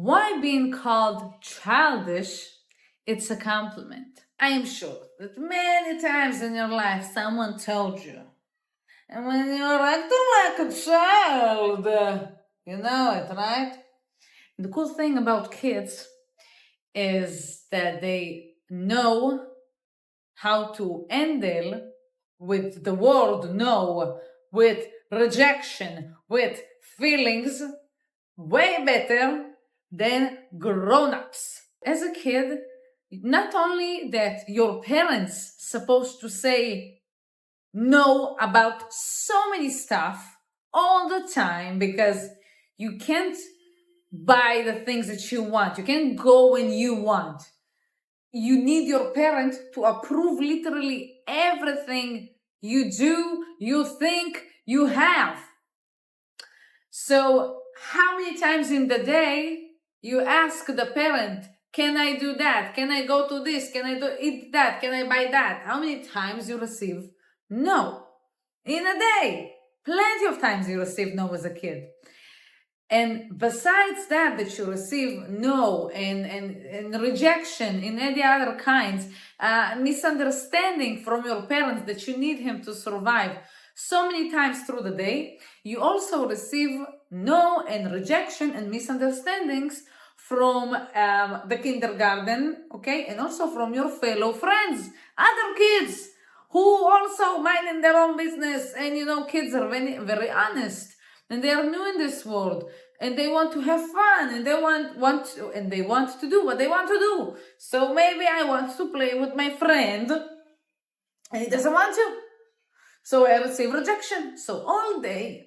Why being called childish, it's a compliment. I am sure that many times in your life someone told you, and when you're acting like a child, you know it, right? The cool thing about kids is that they know how to handle with the word no, with rejection, with feelings way better than grown-ups. As a kid, not only that your parents supposed to say no about so many stuff all the time, because you can't buy the things that you want. You can't go when you want. You need your parent to approve literally everything you do, you think, you have. So how many times in the day you ask the parent, can I do that? Can I go to this? Can I eat that? Can I buy that? How many times you receive no in a day? Plenty of times you receive no as a kid. And besides that you receive no and rejection in any other kinds, misunderstanding from your parents that you need him to survive so many times through the day, you also receive no and rejection and misunderstandings from the kindergarten, okay, and also from your fellow friends, other kids who also minding their own business. And you know, kids are very, very honest, and they are new in this world, and they want to have fun, and they want to do what they want to do. So maybe I want to play with my friend, and he doesn't want to. So I receive rejection. So all day,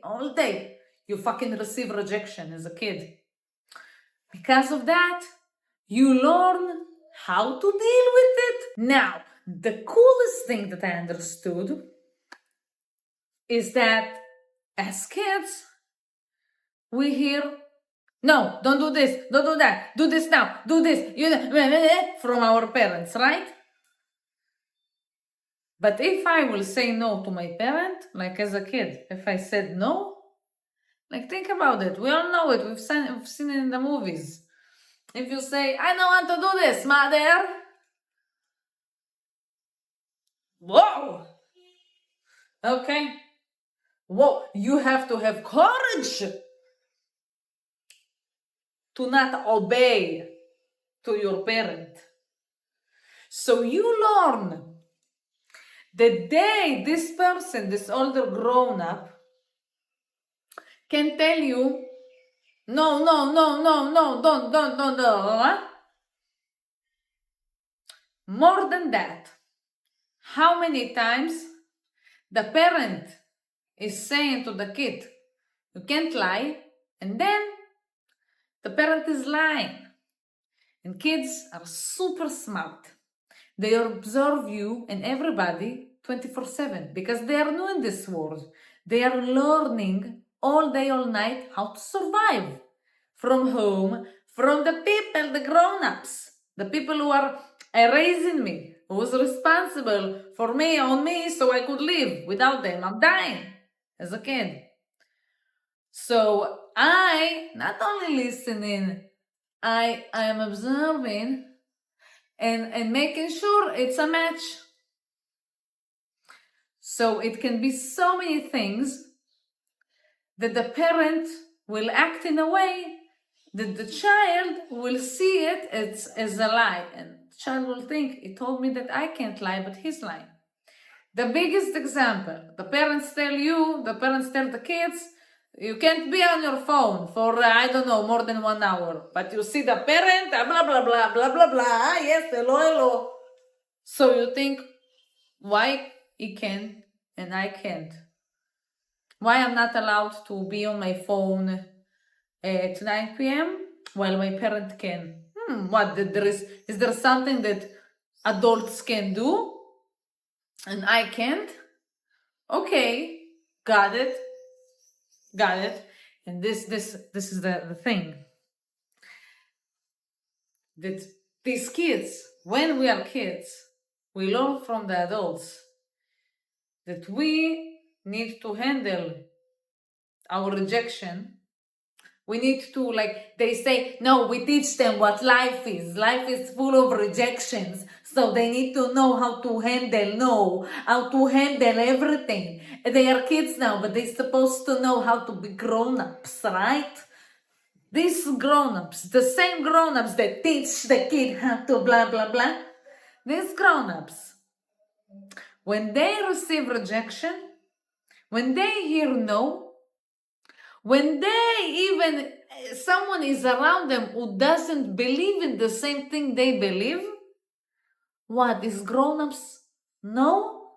you fucking receive rejection as a kid. Because of that, you learn how to deal with it. Now, the coolest thing that I understood is that as kids, we hear, no, don't do this, don't do that, do this now, do this, from our parents, right? But if I will say no to my parent, like as a kid, if I said no, like think about it, we all know it, we've seen it in the movies. If you say, I don't want to do this, mother, whoa, okay, whoa, you have to have courage to not obey to your parent. So you learn the day this person, this older grown-up, can tell you, no, don't. More than that, how many times the parent is saying to the kid, you can't lie, and then the parent is lying. And kids are super smart. They observe you and everybody 24/7 because they are new in this world. They are learning all day, all night how to survive from home, from the people, the grown-ups, the people who are raising me, who was responsible for me, on me, so I could live. Without them, I'm dying as a kid. So I not only listening, I am observing and making sure it's a match. So it can be so many things that the parent will act in a way that the child will see it as a lie. And the child will think, he told me that I can't lie, but he's lying. The biggest example, the parents tell the kids, you can't be on your phone for, I don't know, more than 1 hour. But you see the parent, blah, blah, blah, blah, blah, blah, yes, hello. So you think, why he can and I can't? Why I'm not allowed to be on my phone at 9 p.m. while my parent can? What, is there something that adults can do and I can't? Okay, got it. And this is the thing. That these kids, when we are kids, we learn from the adults that we need to handle our rejection We need to, like they say, no, we teach them what life is. Life is full of rejections. So they need to know how to how to handle everything. They are kids now, but they're supposed to know how to be grown-ups, right? These grown-ups, the same grown-ups that teach the kid how to blah, blah, blah. These grown-ups, when they receive rejection, when they hear no, when someone is around them who doesn't believe in the same thing they believe, what, these grown-ups know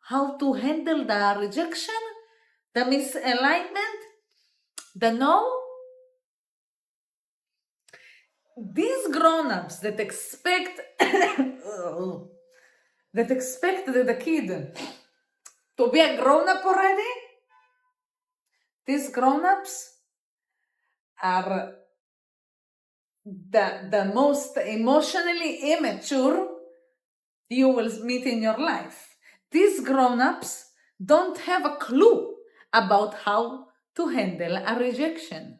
how to handle the rejection, the misalignment, the no? These grown-ups that expect that the kid to be a grown-up already, these grown-ups are the most emotionally immature you will meet in your life. These grown-ups don't have a clue about how to handle a rejection,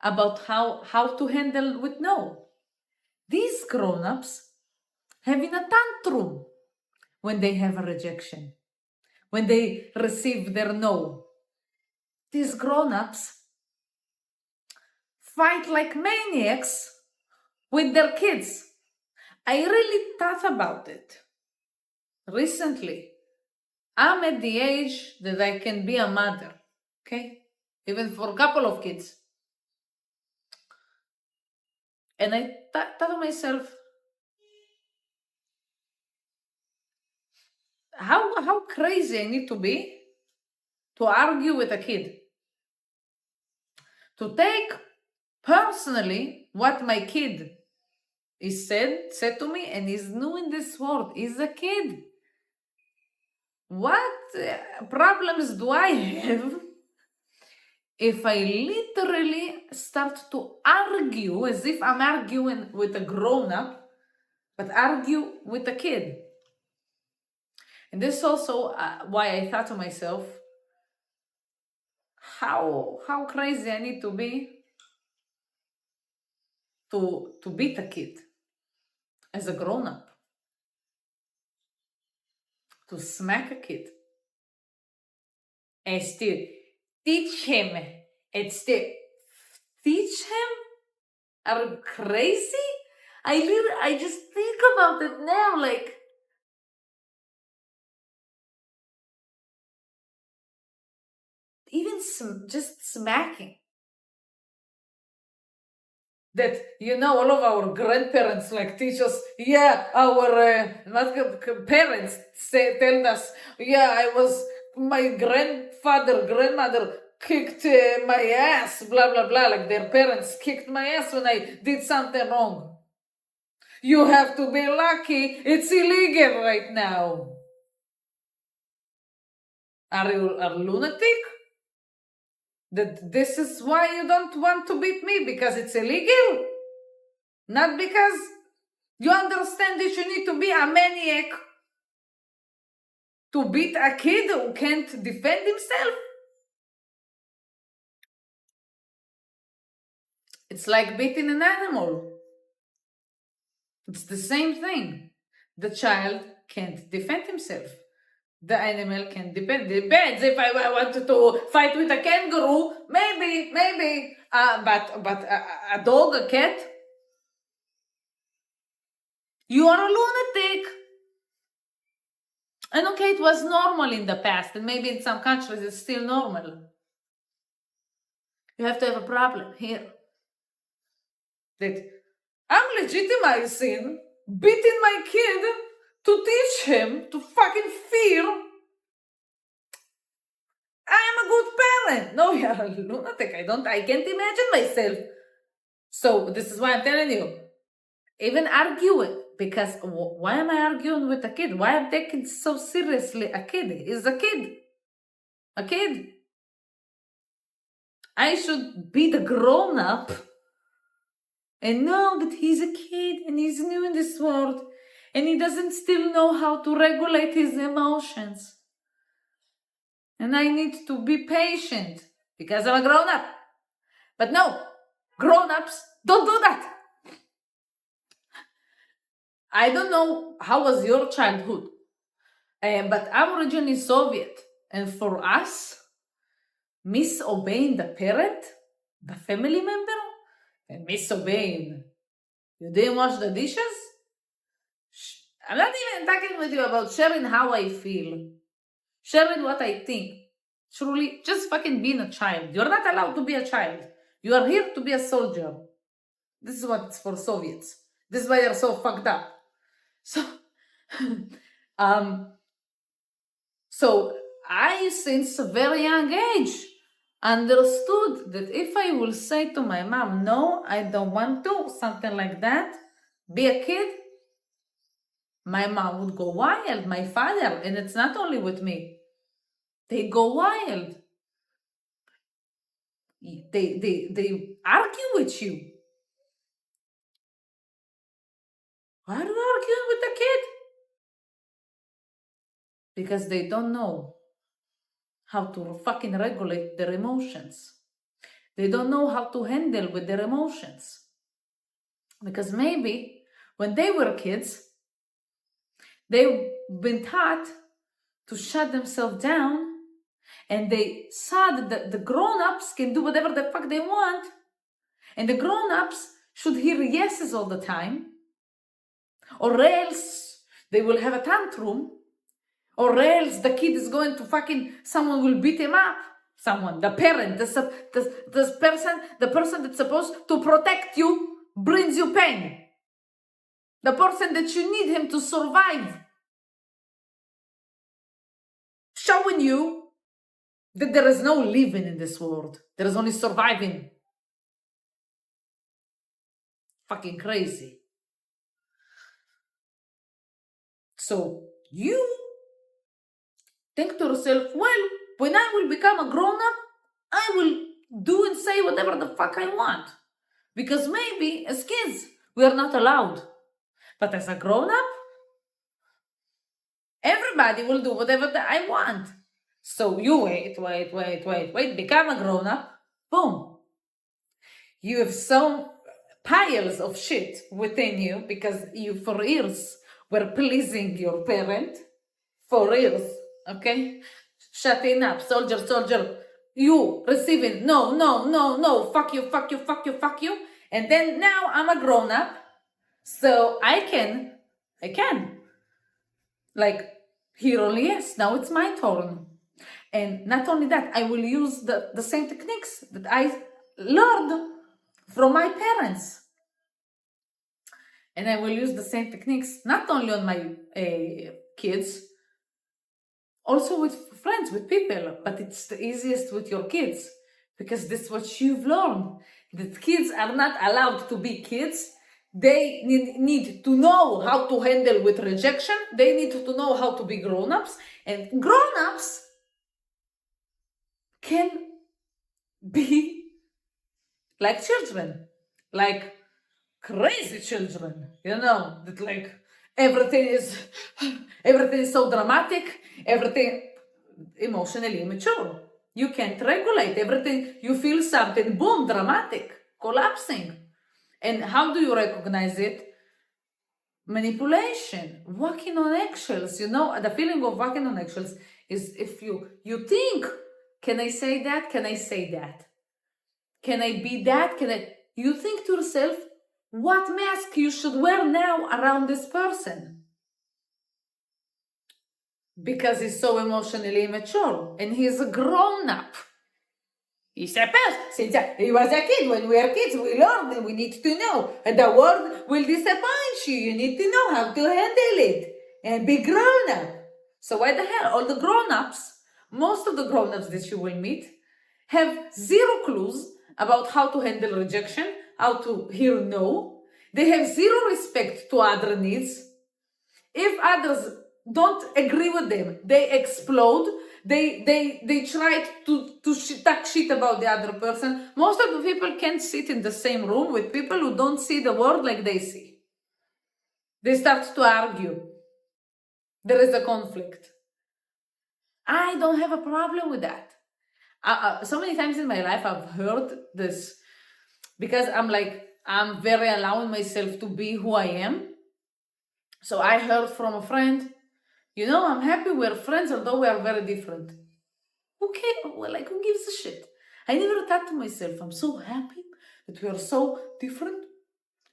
about how to handle with no. These grown-ups having a tantrum when they have a rejection, when they receive their no. These grown-ups fight like maniacs with their kids. I really thought about it recently. I'm at the age that I can be a mother, okay? Even for a couple of kids. And I thought to myself, how crazy I need to be to argue with a kid. To take personally what my kid is said to me, and he's new in this world. He's a kid. What problems do I have if I literally start to argue as if I'm arguing with a grown-up, but argue with a kid? And this is also why I thought to myself, how crazy I need to be to beat a kid as a grown-up, to smack a kid, and still teach him. And still teach him? Are you crazy? I just think about it now, like, even just smacking. That, all of our grandparents like teach us, our parents tell us, my grandmother kicked my ass, blah, blah, blah, like their parents kicked my ass when I did something wrong. You have to be lucky, it's illegal right now. Are you a lunatic? That this is why you don't want to beat me, because it's illegal? Not because you understand that you need to be a maniac to beat a kid who can't defend himself? It's like beating an animal. It's the same thing. The child can't defend himself. The animal can defend. Depends. If I wanted to fight with a kangaroo, maybe. But a dog, a cat? You are a lunatic. And okay, it was normal in the past, and maybe in some countries it's still normal. You have to have a problem here. That I'm legitimizing beating my kid to teach him to fucking fear I am a good parent. No, you're a lunatic. I can't imagine myself. So this is why I'm telling you, even argue it. Because why am I arguing with a kid? Why am I taking so seriously a kid? He's a kid. A kid. I should be the grown-up and know that he's a kid and he's new in this world and he doesn't still know how to regulate his emotions. And I need to be patient because I'm a grown-up. But no, grown-ups don't do that. I don't know how was your childhood, but our region is Soviet. And for us, misobeying the parent, the family member, and misobeying, you didn't wash the dishes? I'm not even talking with you about sharing how I feel, sharing what I think. Truly, just fucking being a child. You're not allowed to be a child. You are here to be a soldier. This is what it's for Soviets. This is why they're so fucked up. So, so I, since a very young age, understood that if I will say to my mom, no, I don't want to, something like that, be a kid, my mom would go wild, my father, and it's not only with me. They go wild. They argue with you. Why are you arguing with the kid? Because they don't know how to fucking regulate their emotions. They don't know how to handle with their emotions. Because maybe when they were kids, they've been taught to shut themselves down, and they saw that the grown-ups can do whatever the fuck they want, and the grown-ups should hear yeses all the time, or else they will have a tantrum, or else the kid is going to fucking, someone will beat him up. Someone, the parent, the person that's supposed to protect you brings you pain. The person that you need him to survive, showing you that there is no living in this world. There is only surviving. Fucking crazy. So you think to yourself, well, when I will become a grown-up, I will do and say whatever the fuck I want. Because maybe as kids, we are not allowed. But as a grown-up, everybody will do whatever I want. So you wait, become a grown-up, boom. You have some piles of shit within you because you for years were pleasing your parent. For years, okay? Shutting up, soldier. You receiving, no, fuck you. And then now I'm a grown-up, so I can, like, here only yes, now it's my turn. And not only that, I will use the same techniques that I learned from my parents. And I will use the same techniques not only on my kids, also with friends, with people, but it's the easiest with your kids, because this is what you've learned, that kids are not allowed to be kids. They need to know how to handle with rejection. They need to know how to be grown-ups, and grown-ups can be like children, like crazy children, that like everything is so dramatic, everything emotionally immature. You can't regulate everything. You feel something, boom, dramatic, collapsing. And how do you recognize it? Manipulation, walking on eggshells. The feeling of walking on eggshells is if you think, can I say that? Can I say that? Can I be that? You think to yourself, what mask you should wear now around this person? Because he's so emotionally immature and he's a grown-up. He's supposed, since he was a kid, when we are kids, we learn and we need to know. And the world will disappoint you. You need to know how to handle it and be grown-up. So why the hell? All the grown-ups, most of the grown-ups that you will meet, have zero clues about how to handle rejection, how to hear no. They have zero respect to other needs. If others don't agree with them, they explode. They try to talk shit about the other person. Most of the people can't sit in the same room with people who don't see the world like they see. They start to argue. There is a conflict. I don't have a problem with that. So many times in my life I've heard this because I'm very allowing myself to be who I am. So I heard from a friend, I'm happy we're friends, although we are very different. Okay, well, who gives a shit? I never thought to myself, I'm so happy that we are so different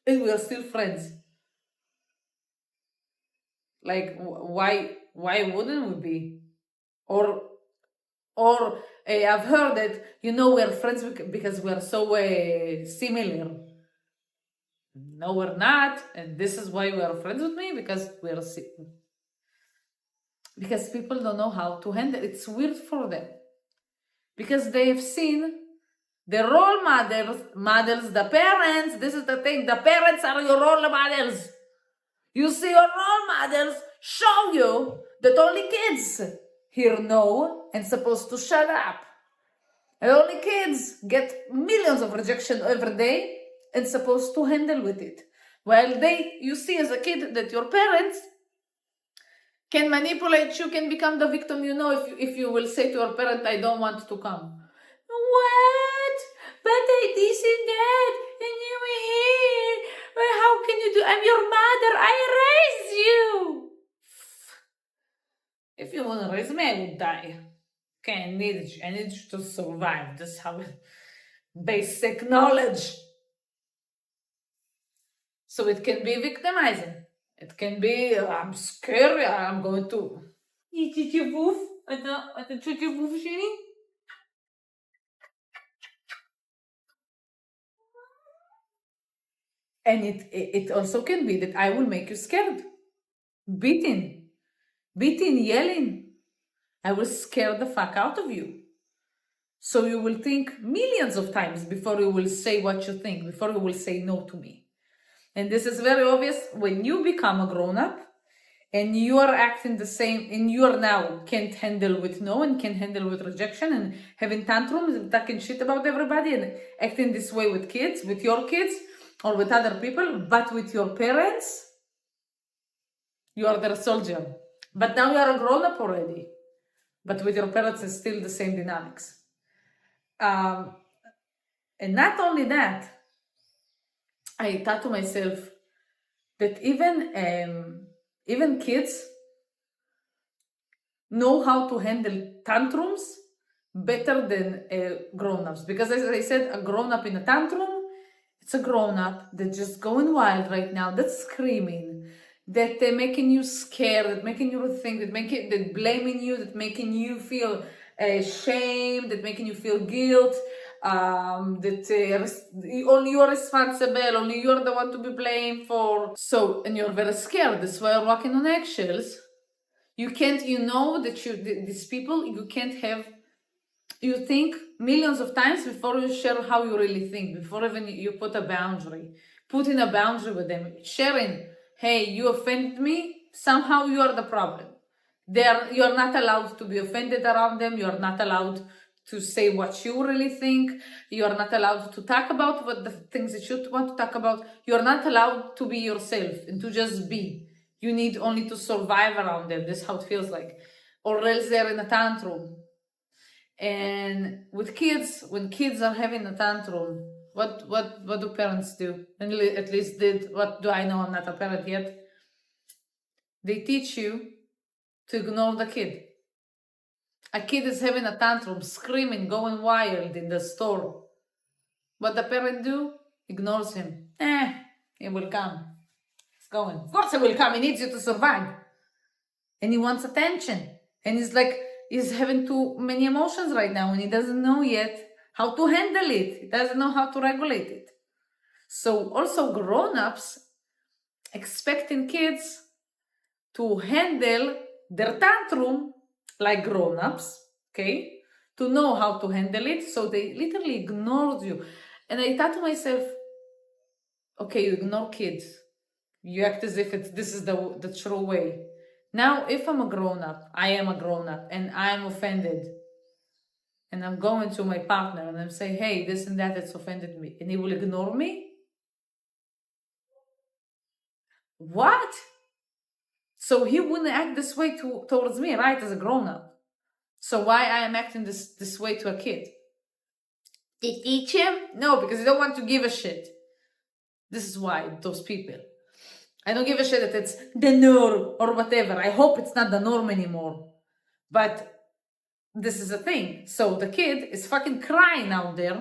and we are still friends. Why wouldn't we be? Or I've heard that we're friends because we're so similar. No, we're not, and this is why we are friends with me, because because people don't know how to handle it. It's weird for them because they've seen the role models, the parents. This is the thing: the parents are your role models. You see, your role models show you that only kids here know and supposed to shut up. And only kids get millions of rejection every day and supposed to handle with it. While you see as a kid that your parents can manipulate you, can become the victim, if you will say to your parent, I don't want to come. What? But I this and that, and you were here. Well, how can you do? I'm your mother. I raised you. If you want to raise me, I would die. Okay, I need you to survive. Just have basic knowledge. So it can be victimizing. It can be, I'm scary, I'm going to... And it also can be that I will make you scared. Beating, yelling. I will scare the fuck out of you. So you will think millions of times before you will say what you think, before you will say no to me. And this is very obvious when you become a grown-up and you are acting the same, and you are now can't handle with no and can't handle with rejection and having tantrums and talking shit about everybody and acting this way with kids, with your kids or with other people, but with your parents, you are their soldier. But now you are a grown-up already. But with your parents, it's still the same dynamics. And not only that, I thought to myself that even kids know how to handle tantrums better than grown-ups. Because as I said, a grown-up in a tantrum, it's a grown-up that's just going wild right now, that's screaming, that making you scared, that making you think, that blaming you, that making you feel shame, that making you feel guilt, that only you're responsible, only you're the one to be blamed for. So, and you're very scared. That's why you're walking on eggshells. You can't, that these people, you can't have, you think millions of times before you share how you really think, before even you put a boundary, putting a boundary with them, sharing, hey, you offended me, somehow you are the problem. You are not allowed to be offended around them, you are not allowed to say what you really think, you are not allowed to talk about what the things that you want to talk about, you are not allowed to be yourself and to just be. You need only to survive around them. This is how it feels like. Or else they're in a tantrum. And with kids, when kids are having a tantrum, what do parents do? And at least what do I know? I'm not a parent yet. They teach you to ignore the kid. A kid is having a tantrum, screaming, going wild in the store. What the parent do? Ignores him. He will come. He's going. Of course he will come. He needs you to survive. And he wants attention. And he's having too many emotions right now and he doesn't know yet how to handle it. He doesn't know how to regulate it. So also grown-ups expecting kids to handle their tantrum like grown-ups, okay? To know how to handle it, so they literally ignored you. And I thought to myself, okay, you ignore kids. You act as if this is the true way. Now, if I'm a grown-up, I am a grown-up, and I'm offended, and I'm going to my partner and I'm saying, hey, this and that, it's offended me, and he will ignore me? What? So he wouldn't act this way towards me, right, as a grown-up. So why I am acting this way to a kid? They teach him? No, because they don't want to give a shit. This is why those people. I don't give a shit that it's the norm or whatever. I hope it's not the norm anymore. But this is a thing. So the kid is fucking crying out there,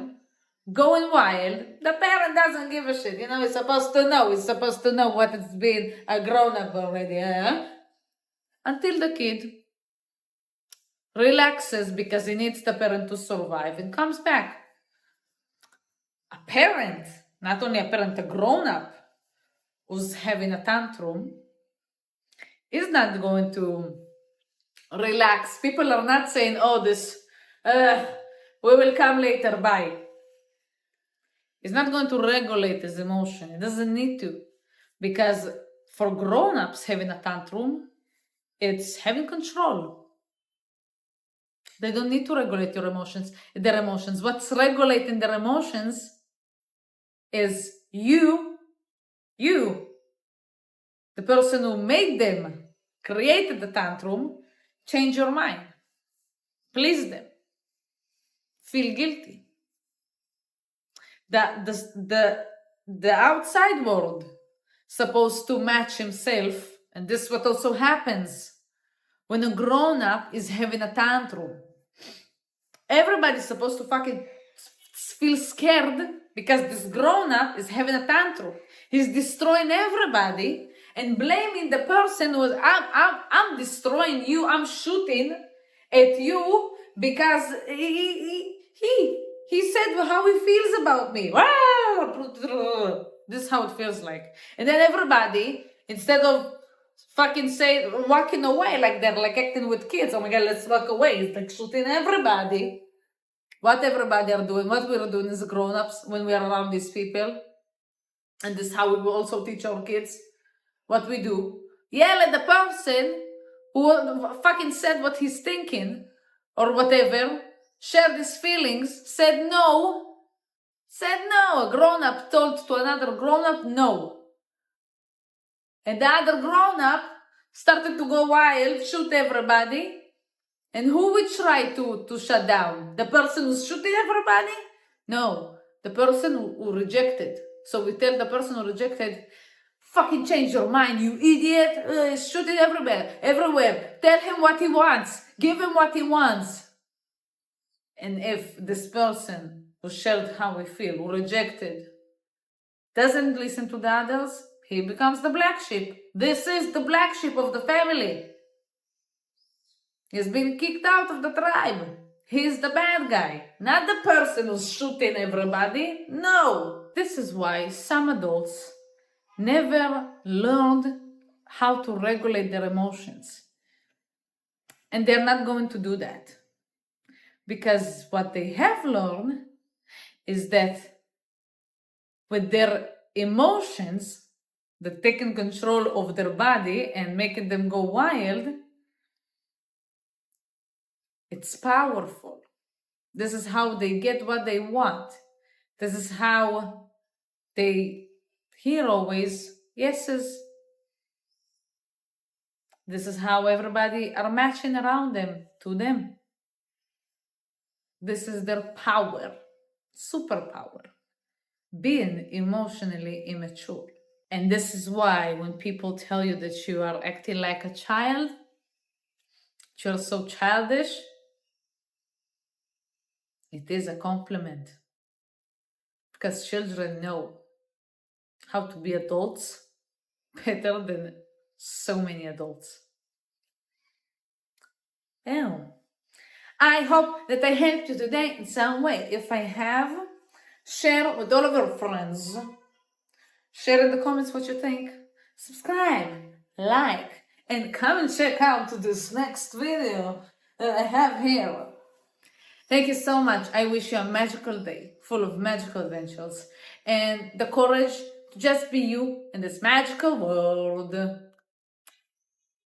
going wild. The parent doesn't give a shit. He's supposed to know. He's supposed to know what it's been a grown-up already. Until the kid relaxes because he needs the parent to survive and comes back. A parent, not only a parent, a grown-up who's having a tantrum is not going to relax. People are not saying, oh, we will come later, bye. He's not going to regulate his emotion. He doesn't need to. Because for grown-ups having a tantrum, it's having control. They don't need to regulate their emotions. What's regulating their emotions is you, the person who made them, created the tantrum, change your mind. Please them. Feel guilty. The outside world supposed to match himself, and this is what also happens when a grown-up is having a tantrum. Everybody's supposed to fucking feel scared because this grown-up is having a tantrum. He's destroying everybody and blaming the person who is, I'm destroying you, I'm shooting at you because he said how he feels about me. This is how it feels like. And then everybody, instead of fucking walking away like they're like acting with kids, oh my god, let's walk away. It's like shooting everybody. What everybody are doing, what we're doing as grown-ups when we are around these people. And this is how we will also teach our kids what we do. Yell at the person who fucking said what he's thinking or whatever, shared his feelings, said no. A grown-up told to another grown-up no. And the other grown-up started to go wild, shoot everybody. And who we try to shut down? The person who's shooting everybody? No, the person who rejected. So we tell the person who rejected, fucking change your mind, you idiot. He's shooting everywhere. Tell him what he wants. Give him what he wants. And if this person who shared how we feel, who rejected, doesn't listen to the others, he becomes the black sheep. This is the black sheep of the family. He's been kicked out of the tribe. He's the bad guy, not the person who's shooting everybody. No. This is why some adults never learned how to regulate their emotions. And they're not going to do that. Because what they have learned is that with their emotions, they're taking control of their body and making them go wild, it's powerful. This is how they get what they want. This is how they hear always yeses. This is how everybody are matching around them to them. This is their power, superpower, being emotionally immature. And this is why when people tell you that you are acting like a child, you're so childish, it is a compliment. Because children know how to be adults better than so many adults. Oh. I hope that I helped you today in some way. If I have, share with all of your friends. Share in the comments what you think. Subscribe, like, and come and check out this next video that I have here. Thank you so much. I wish you a magical day full of magical adventures and the courage to just be you in this magical world.